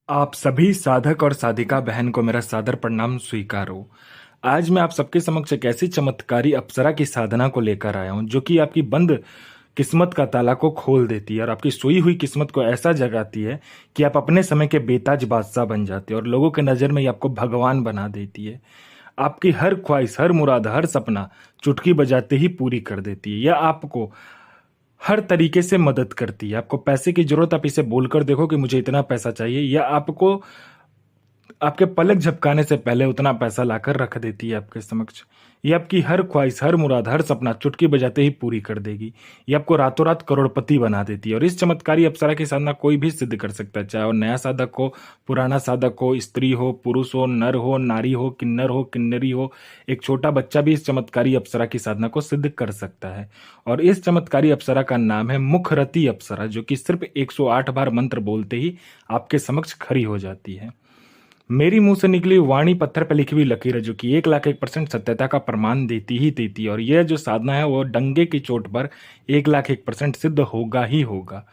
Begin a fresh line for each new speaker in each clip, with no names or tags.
आप सभी साधक और साधिका बहन को मेरा सादर प्रणाम स्वीकार हो। आज मैं आप सबके समक्ष एक ऐसी चमत्कारी अप्सरा की साधना को लेकर आया हूं जो कि आपकी बंद किस्मत का ताला को खोल देती है और आपकी सोई हुई किस्मत को ऐसा जगाती है कि आप अपने समय के बेताज बादशाह बन जाते हो और लोगों के नज़र में ये आपको भगवान बना देती है। आपकी हर ख्वाहिश, हर मुराद, हर सपना चुटकी बजाते ही पूरी कर देती है। यह आपको हर तरीके से मदद करती है। आपको पैसे की ज़रूरत, आप इसे बोलकर देखो कि मुझे इतना पैसा चाहिए, या आपको आपके पलक झपकाने से पहले उतना पैसा लाकर रख देती है आपके समक्ष। ये आपकी हर ख्वाहिश, हर मुराद, हर सपना चुटकी बजाते ही पूरी कर देगी। ये आपको रातों रात करोड़पति बना देती है और इस चमत्कारी अप्सरा की साधना कोई भी सिद्ध कर सकता है, चाहे वो नया साधक हो, पुराना साधक हो, स्त्री हो, पुरुष हो, नर हो, नारी हो, किन्नर हो, किन्नरी हो। एक छोटा बच्चा भी इस चमत्कारी अप्सरा की साधना को सिद्ध कर सकता है। और इस चमत्कारी अप्सरा का नाम है मुखरती अप्सरा, जो कि सिर्फ 108 बार मंत्र बोलते ही आपके समक्ष खड़ी हो जाती है। मेरी मुंह से निकली वाणी पत्थर पर लिखी हुई लकीर है, जो कि 1,01% सत्यता का प्रमाण देती ही देती है। और यह जो साधना है वो डंगे की चोट पर 1,01% सिद्ध होगा ही होगा।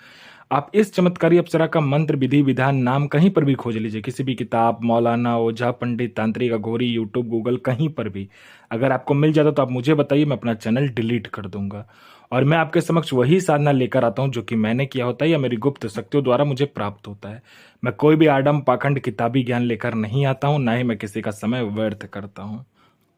आप इस चमत्कारी अप्सरा का मंत्र, विधि, विधान, नाम कहीं पर भी खोज लीजिए, किसी भी किताब, मौलाना, ओझा, पंडित, तांत्रिक, अघोरी, यूट्यूब, गूगल, कहीं पर भी अगर आपको मिल जाता तो आप मुझे बताइए, मैं अपना चैनल डिलीट कर दूंगा और मैं आपके समक्ष वही साधना लेकर आता हूं जो कि मैंने किया होता है या मेरी गुप्त शक्तियों द्वारा मुझे प्राप्त होता है। मैं कोई भी आडम पाखंड किताबी ज्ञान लेकर नहीं आता हूं, ना ही मैं किसी का समय व्यर्थ करता हूं।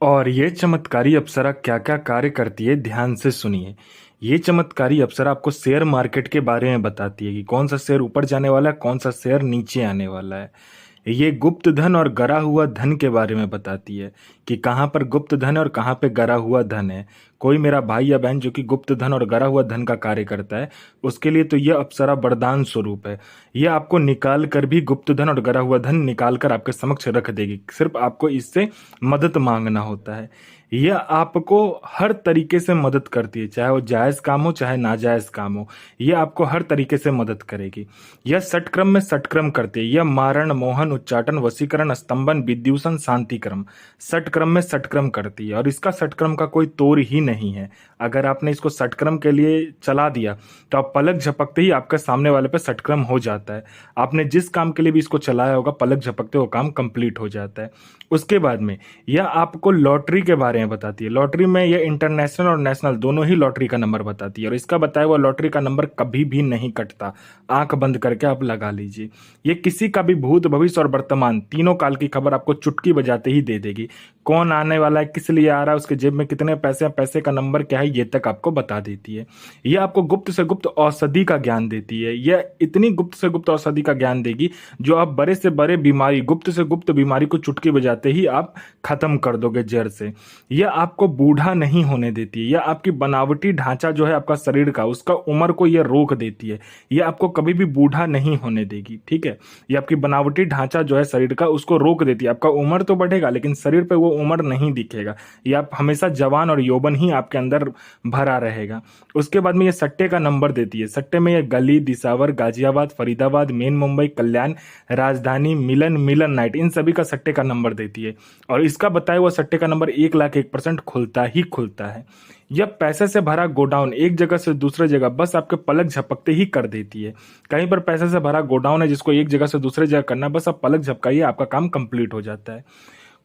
और ये चमत्कारी अप्सरा क्या क्या कार्य करती है, ध्यान से सुनिए। ये चमत्कारी अप्सरा आपको शेयर मार्केट के बारे में बताती है कि कौन सा शेयर ऊपर जाने वाला है, कौन सा शेयर नीचे आने वाला है। ये गुप्त धन और गरा हुआ धन के बारे में बताती है कि कहाँ पर गुप्त धन है और कहाँ पे गरा हुआ धन है। कोई मेरा भाई या बहन जो कि गुप्त धन और गरा हुआ धन का कार्य करता है, उसके लिए तो यह अप्सरा वरदान स्वरूप है। यह आपको निकाल कर भी गुप्त धन और गरा हुआ धन निकाल कर आपके समक्ष रख देगी, सिर्फ आपको इससे मदद मांगना होता है। यह आपको हर तरीके से मदद करती है, चाहे वो जायज़ काम हो चाहे नाजायज़ काम हो, यह आपको हर तरीके से मदद करेगी। यह षटक्रम में षटक्रम करती है। यह मारण, मोहन, उच्चाटन, वशीकरण, स्तंभन, विद्यूषण, शांतिक्रम, षटक्रम में षटक्रम करती है और इसका षटक्रम का कोई तोड़ ही नहीं है। अगर आपने इसको षटक्रम के लिए चला दिया तो आप पलक झपकते ही आपके सामने वाले पे षटक्रम हो जाता है। आपने जिस काम के लिए भी इसको चलाया होगा, पलक झपकते वो काम कंप्लीट हो जाता है। उसके बाद में यह आपको लॉटरी के बारे में बताती है। लॉटरी में यह इंटरनेशनल और नेशनल दोनों ही लॉटरी का नंबर बताती है और इसका बताया हुआ लॉटरी का नंबर कभी भी नहीं कटता। आंख बंद करके आप लगा लीजिए। ये किसी का भी भूत, भविष्य और वर्तमान तीनों काल की खबर आपको चुटकी बजाते ही दे देगी। कौन आने वाला है, किस लिए आ रहा है, उसके जेब में कितने पैसे हैं, पैसे का नंबर क्या है, ये तक आपको बता देती है। यह आपको गुप्त से गुप्त औषधि का ज्ञान देती है। यह इतनी गुप्त से गुप्त औषधि का ज्ञान देगी जो आप बड़े से बड़े बीमारी, गुप्त से गुप्त बीमारी को चुटकी बजाते ही आप खत्म कर दोगे जड़ से। यह आपको बूढ़ा नहीं होने देती है। यह आपकी बनावटी ढांचा जो है आपका शरीर का, उसका उम्र को यह रोक देती है। यह आपको कभी भी बूढ़ा नहीं होने देगी, ठीक है। ये आपकी बनावटी ढांचा जो है शरीर का, उसको रोक देती है। आपका उम्र तो बढ़ेगा लेकिन शरीर पे वो उम्र नहीं दिखेगा। ये आप हमेशा जवान और यौवन ही आपके अंदर भरा रहेगा। उसके बाद में ये सट्टे का नंबर देती है। सट्टे में ये गली, दिसावर, गाजियाबाद, फरीदाबाद, मेन मुंबई, कल्याण, राजधानी, मिलन, मिलन नाइट, इन सभी का सट्टे का नंबर देती है और इसका बताया हुआ सट्टे का नंबर 1,01% खुलता ही खुलता है। यह पैसे से भरा गोडाउन एक जगह से दूसरे जगह बस आपके पलक झपकते ही कर देती है। कहीं पर पैसे से भरा गोडाउन है जिसको एक जगह से दूसरे जगह करना है, बस आप पलक झपकाइए, आपका काम कंप्लीट हो जाता है।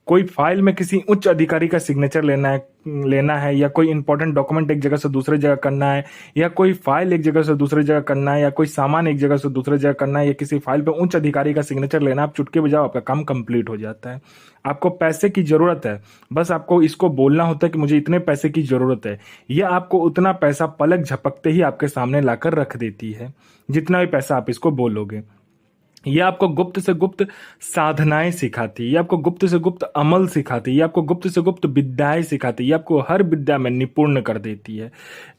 कोई फाइल में किसी उच्च अधिकारी का सिग्नेचर लेना है या कोई इंपॉर्टेंट डॉक्यूमेंट एक जगह से दूसरे जगह करना है, या कोई फाइल एक जगह से दूसरे जगह करना है, या कोई सामान एक जगह से दूसरे जगह करना है, या किसी फाइल पे उच्च अधिकारी का सिग्नेचर लेना, आप चुटकी बजाओ, आपका काम कंप्लीट हो जाता है। आपको पैसे की जरूरत है, बस आपको इसको बोलना होता है कि मुझे इतने पैसे की जरूरत है। यह आपको उतना पैसा पलक झपकते ही आपके सामने लाकर रख देती है, जितना भी पैसा आप इसको बोलोगे। ये आपको गुप्त से गुप्त साधनाएं सिखाती है, ये आपको गुप्त से गुप्त अमल सिखाती है, ये आपको गुप्त से गुप्त विद्याएं सिखाती है, ये आपको हर विद्या में निपुण कर देती है।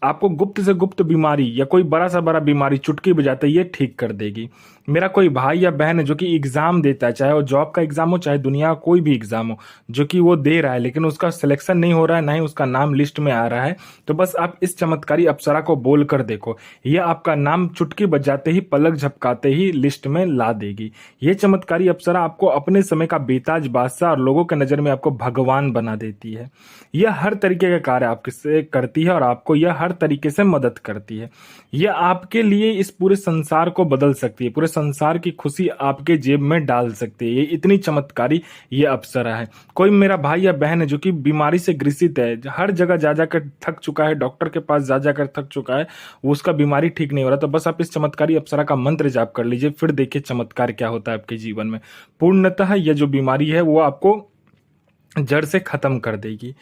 आपको गुप्त से गुप्त बीमारी या कोई बड़ा सा बड़ा बीमारी चुटकी बजाते ये ठीक कर देगी। मेरा कोई भाई या बहन है जो कि एग्जाम देता है, चाहे वो जॉब का एग्जाम हो चाहे दुनिया का कोई भी एग्जाम हो, जो कि वो दे रहा है लेकिन उसका सिलेक्शन नहीं हो रहा है, ना ही उसका नाम लिस्ट में आ रहा है, तो बस आप इस चमत्कारी अप्सरा को बोल कर देखो, यह आपका नाम चुटकी बजाते ही, पलक झपकाते ही लिस्ट में ला देगी। यह चमत्कारी अप्सरा आपको अपने समय का बेताज बादशाह और लोगों के नजर में आपको भगवान बना देती है। यह हर तरीके का कार्य आपसे करती है और आपको यह हर तरीके से मदद करती है। यह आपके लिए इस पूरे संसार को बदल सकती है, पूरे संसार की खुशी आपके जेब में डाल सकती है। ये इतनी चमत्कारी ये अप्सरा है। कोई मेरा भाई या बहन है जो कि बीमारी से ग्रसित है, हर जगह जा जाकर थक चुका है, डॉक्टर के पास जा जाकर थक चुका है, वो उसका बीमारी ठीक नहीं हो रहा, तो बस आप इस चमत्कारी अप्सरा का मंत्र जाप कर लीजिए, फिर देखिए चमत्कार क्या होता है आपके जीवन में। पूर्णतः यह जो बीमारी है वो आपको जड़ से खत्म कर देगी।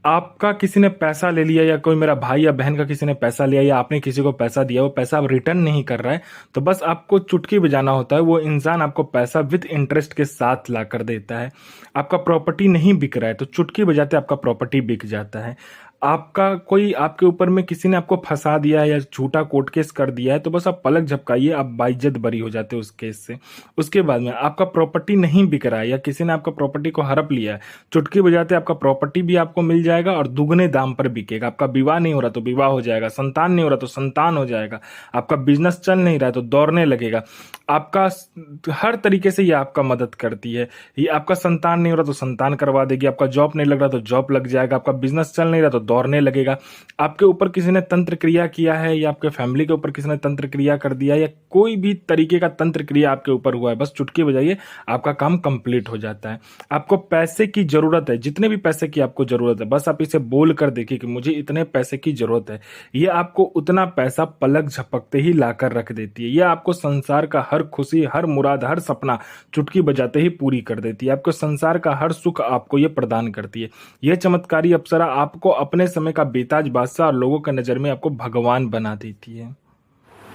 आपका किसी ने पैसा ले लिया या कोई मेरा भाई या बहन का किसी ने पैसा लिया या आपने किसी को पैसा दिया, वो पैसा अब रिटर्न नहीं कर रहा है, तो बस आपको चुटकी बजाना होता है, वो इंसान आपको पैसा विद इंटरेस्ट के साथ ला कर देता है। आपका प्रॉपर्टी नहीं बिक रहा है तो चुटकी बजाते आपका प्रॉपर्टी बिक जाता है। आपका कोई आपके ऊपर में किसी ने आपको फंसा दिया है या झूठा कोर्ट केस कर दिया है, तो बस आप पलक झपकाइए, आप बाइज्जत बरी हो जाते हो उस केस से। उसके बाद में आपका प्रॉपर्टी नहीं बिक रहा है या किसी ने आपका प्रॉपर्टी को हड़प लिया है, चुटकी बजाते आपका प्रॉपर्टी भी आपको मिल जाएगा और दुगने दाम पर बिकेगा। आपका विवाह नहीं हो रहा तो विवाह हो जाएगा, संतान नहीं हो रहा तो संतान हो जाएगा, आपका बिजनेस चल नहीं रहा है तो दौड़ने लगेगा। आपका हर तरीके से ये आपका मदद करती है। ये आपका संतान नहीं हो रहा तो संतान करवा देगी, आपका जॉब नहीं लग रहा तो जॉब लग जाएगा, आपका बिजनेस चल नहीं रहा तो दौड़ने लगेगा। आपके ऊपर किसी ने तंत्र क्रिया किया है या आपके फैमिली के ऊपर किसी ने तंत्र क्रिया कर दिया या कोई भी तरीके का तंत्र क्रिया आपके ऊपर हुआ है, बस चुटकी बजाइए, आपका काम कंप्लीट हो जाता है। आपको पैसे की जरूरत है, जितने भी पैसे की आपको जरूरत है, बस आप इसे बोल कर देखिए कि मुझे इतने पैसे की जरूरत है, ये आपको उतना पैसा पलक झपकते ही लाकर रख देती है। ये आपको संसार का हर खुशी, हर मुराद, हर सपना चुटकी बजाते ही पूरी कर देती है। आपको संसार का हर सुख आपको ये प्रदान करती है। यह चमत्कारी अप्सरा आपको अपने समय का बेताज बादशाह और लोगों की नजर में आपको भगवान बना देती है।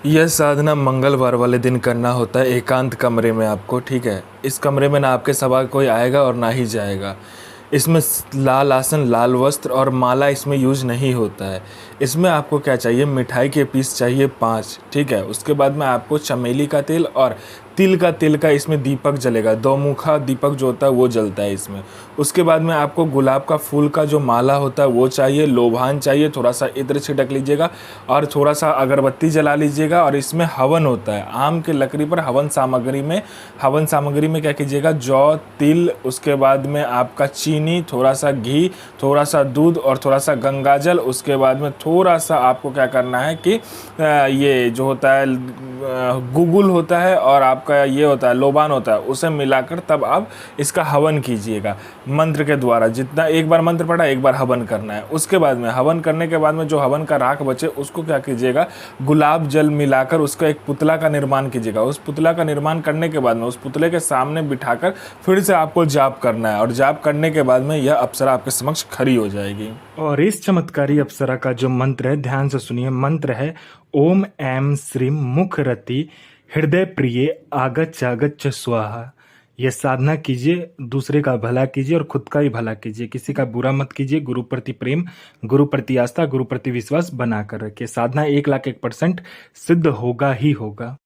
यह साधना मंगलवार वाले दिन करना होता है, एकांत कमरे में आपको, ठीक है। इस कमरे में ना आपके सभा कोई आएगा और ना ही जाएगा। इसमें लाल आसन, लाल वस्त्र और माला इसमें यूज नहीं होता है। इसमें आपको क्या चाहिए, मिठाई के पीस चाहिए 5, ठीक है। उसके बाद में आपको चमेली का तेल और तिल का इसमें दीपक जलेगा, 2 मुखा दीपक जो होता है वो जलता है इसमें। उसके बाद में आपको गुलाब का फूल का जो माला होता है वो चाहिए, लोभान चाहिए, थोड़ा सा इत्र छिड़क लीजिएगा और थोड़ा सा अगरबत्ती जला लीजिएगा। और इसमें हवन होता है, आम के लकड़ी पर हवन सामग्री में क्या कीजिएगा, जौ, तिल, उसके बाद में आपका चीनी, थोड़ा सा घी, थोड़ा सा दूध और थोड़ा सा गंगाजल। उसके बाद में थोड़ा सा आपको क्या करना है कि ये जो होता है गुगुल होता है और आपका ये होता है लोबान होता है, उसे मिलाकर तब आप इसका हवन कीजिएगा मंत्र के द्वारा। जितना एक बार मंत्र पढ़ा एक बार हवन करना है। उसके बाद में हवन करने के बाद में जो हवन का राख बचे उसको क्या कीजिएगा, गुलाब जल मिलाकर उसका एक पुतला का निर्माण कीजिएगा। उस पुतला का निर्माण करने के बाद में उस पुतले के सामने बिठाकर फिर से आपको जाप करना है और जाप करने के बाद में यह अप्सरा आपके समक्ष खड़ी हो जाएगी।
और इस चमत्कारी अप्सरा का जो मंत्र है, ध्यान से सुनिए, मंत्र है ओम ऐं श्रीं मुखरति हृदय प्रिय आगच्छ स्वाहा। यह साधना कीजिए, दूसरे का भला कीजिए और खुद का ही भला कीजिए, किसी का बुरा मत कीजिए। गुरु प्रति प्रेम, गुरु प्रति आस्था, गुरु प्रति विश्वास बना कर रखिए। साधना 1,01,000% सिद्ध होगा ही होगा।